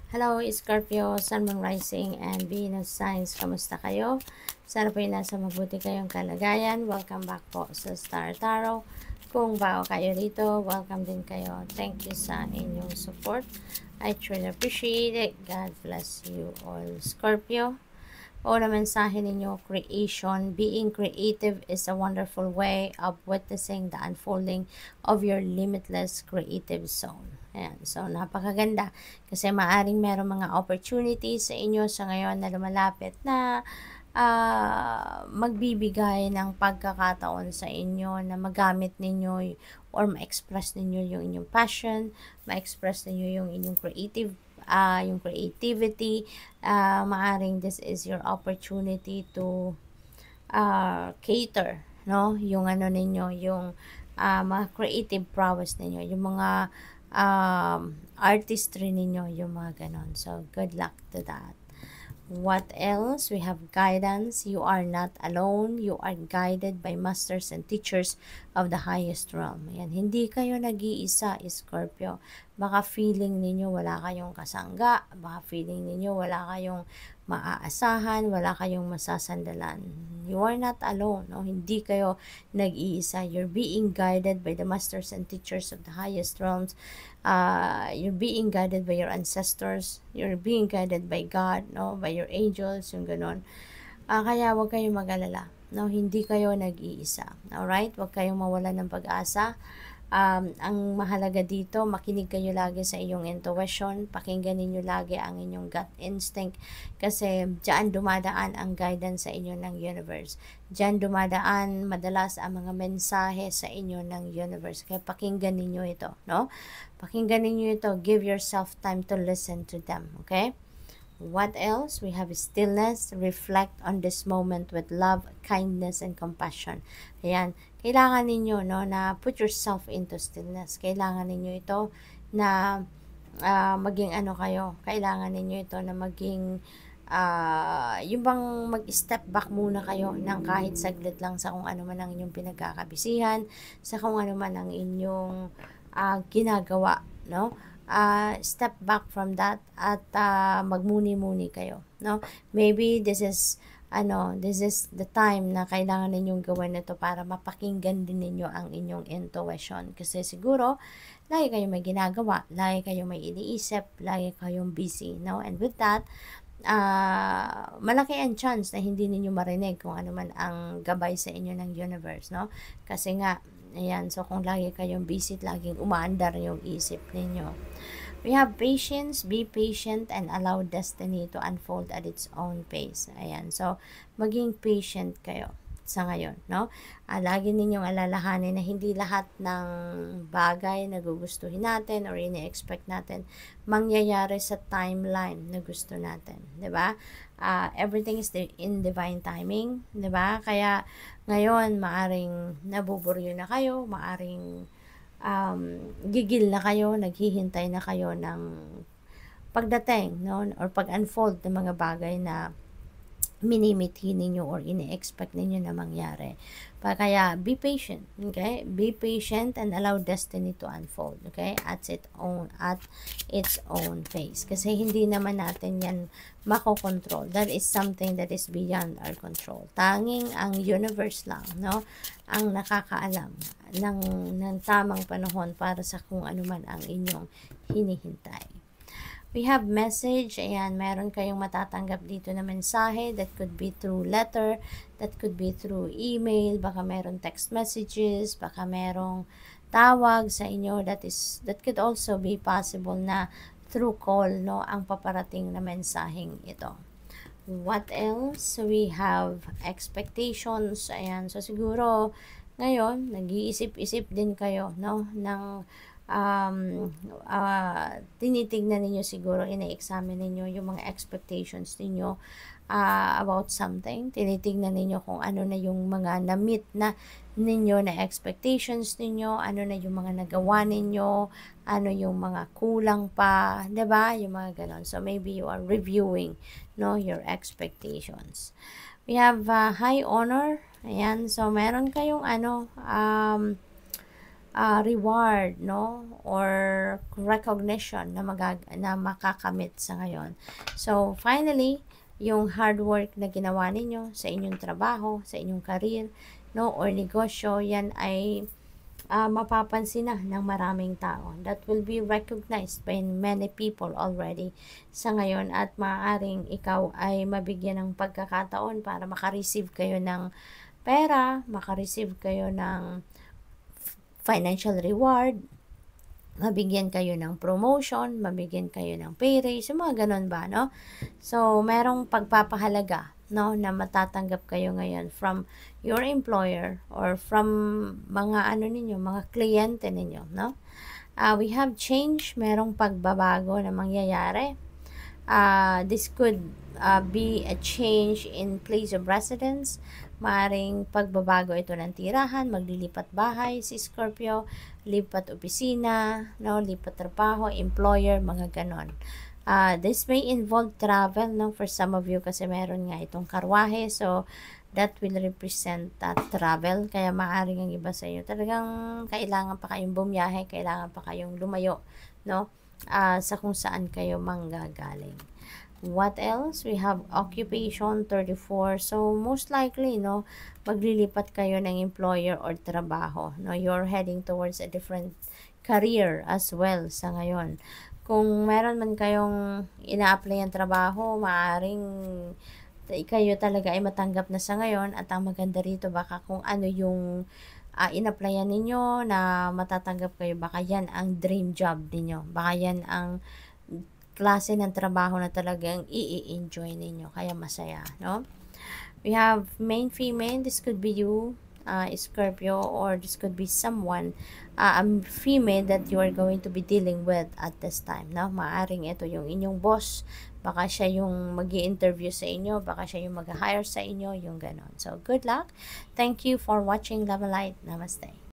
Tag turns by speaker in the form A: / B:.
A: Hello, Scorpio, Sun, Moon, Rising, and Venus signs. Kamusta kayo? Sana po nasa mabuti kayong kalagayan. Welcome back po sa Star Tarot. Kung bago kayo rito, welcome din kayo. Thank you sa inyong support. I truly appreciate it. God bless you all, Scorpio. O na mensahe ninyo, creation. Being creative is a wonderful way of witnessing the unfolding of your limitless creative zone. Ayan. So, napakaganda. Kasi maaring meron mga opportunities sa inyo sa ngayon na lumalapit na magbibigay ng pagkakataon sa inyo na magamit ninyo or ma-express ninyo yung inyong passion, ma-express ninyo yung inyong yung creativity. Maaring this is your opportunity to cater, no? Yung ano ninyo, yung mga creative prowess ninyo, yung mga artistry ninyo, yung mga ganon. So, good luck to that. What else? We have guidance. You are not alone. You are guided by masters and teachers of the highest realm. Ayan. Hindi kayo nag-iisa, Scorpio. Baka feeling ninyo wala kayong kasangga. Baka feeling ninyo wala kayong maaasahan. Wala kayong masasandalan. You are not alone. No? Hindi kayo nag-iisa. You're being guided by the masters and teachers of the highest realms. You're being guided by your ancestors. You're being guided by God, no? By your angels, yung ganon. Kaya huwag kayong mag-alala. No? Hindi kayo nag-iisa. Alright? Huwag kayong mawala ng pag-asa. Ang mahalaga dito, makinig kayo lagi sa iyong intuition. Pakinggan ninyo lagi ang inyong gut instinct. Kasi diyan dumadaan ang guidance sa inyo ng universe. Diyan dumadaan madalas ang mga mensahe sa inyo ng universe. Kaya pakinggan ninyo ito, no? Pakinggan ninyo ito. Give yourself time to listen to them, okay? What else? We have stillness. Reflect on this moment with love, kindness, and compassion. Ayan. Kailangan ninyo, no, na put yourself into stillness. Kailangan ninyo ito na maging ano kayo. Kailangan ninyo ito na maging yung bang mag-step back muna kayo ng kahit saglit lang sa kung ano man ang inyong pinagkakabisihan, sa kung ano man ang inyong ginagawa, no? Step back from that at magmuni-muni kayo, no? Maybe this is the time na kailangan ninyong gawin ito para mapakinggan din ninyo ang inyong intuition. Kasi siguro, lagi kayong may ginagawa, lagi kayong may iniisip, lagi kayong busy, no? And with that, malaki ang chance na hindi ninyo marinig kung ano man ang gabay sa inyo ng universe, no? Kasi nga, ayan, so kung lagi kayong busy, laging umaandar yung isip ninyo. We have patience. Be patient and allow destiny to unfold at its own pace. Ayan, so maging patient kayo sa ngayon, no? Lagi ninyong alalahanin na hindi lahat ng bagay na gugustuhin natin or ini-expect natin mangyayari sa timeline na gusto natin, 'di ba? Everything is in divine timing, 'di ba? Kaya ngayon maaring nabuburyo na kayo, maaring gigil na kayo, naghihintay na kayo ng pagdating, no? Or pag-unfold ng mga bagay na minimithi ninyo or ini-expect ninyo na mangyari. Kaya be patient, okay? Be patient and allow destiny to unfold, okay? At its own pace. Kasi hindi naman natin yan makokontrol. That is something that is beyond our control. Tanging ang universe lang, no? Ang nakakaalam ng tamang panahon para sa kung ano man ang inyong hinihintay. We have message. Ayan, meron kayong matatanggap dito na mensahe. That could be through letter. That could be through email. Baka meron text messages. Baka merong tawag sa inyo. That could also be possible na through call, no, ang paparating na mensaheng ito. What else? We have expectations. Ayan, so siguro ngayon, nag-iisip-isip din kayo, no, ng tinitignan ninyo siguro, ina-examine ninyo yung mga expectations ninyo about something. Tinitignan ninyo kung ano na yung mga na-meet na ninyo na expectations ninyo, ano na yung mga nagawa ninyo, ano yung mga kulang pa, 'di ba? Yung mga ganon. So maybe you are reviewing, no, your expectations. We have high honor. Ayan, so meron kayong reward, no, or recognition na makakamit sa ngayon. So finally, yung hard work na ginawa ninyo sa inyong trabaho, sa inyong career, no, or negosyo, yan ay mapapansin na ng maraming tao. That will be recognized by many people already sa ngayon, at maaaring ikaw ay mabigyan ng pagkakataon para makareceive kayo ng pera, makareceive kayo ng financial reward, mabigyan kayo ng promotion, mabigyan kayo ng pay raise, yung mga ganun ba, no? So, merong pagpapahalaga, no, na matatanggap kayo ngayon from your employer or from mga ano ninyo, mga kliyente ninyo, no? We have change, merong pagbabago na mangyayari. This could be a change in place of residence. Maaring pagbabago ito ng tirahan, maglilipat bahay si Scorpio, lipat opisina, no, lipat trabaho, employer, mga ganon. This may involve travel, no, for some of you, kasi meron nga itong karwahe, so that will represent travel. Kaya maaring ang iba sa inyo talagang kailangan pa kayong bumiyahe, kailangan pa kayong lumayo, no, sa kung saan kayo manggagaling. What else? We have occupation 34. So most likely, no, maglilipat kayo ng employer or trabaho, no, you're heading towards a different career as well sa ngayon. Kung meron man kayong ina-apply ang trabaho, maaring kayo talaga ay matanggap na sa ngayon, at ang maganda rito, baka kung ano yung in-applyan ninyo na matatanggap kayo, baka yan ang dream job ninyo, baka yan ang klase ng trabaho na talagang i-enjoy ninyo, kaya masaya, no? We have main female, this could be you, Scorpio, or this could be someone, a female that you are going to be dealing with at this time, no? Maaring ito yung inyong boss, baka siya yung mag-i-interview sa inyo, baka siya yung mag-hire sa inyo, yung ganon. So good luck. Thank you for watching Love and Light. Namaste.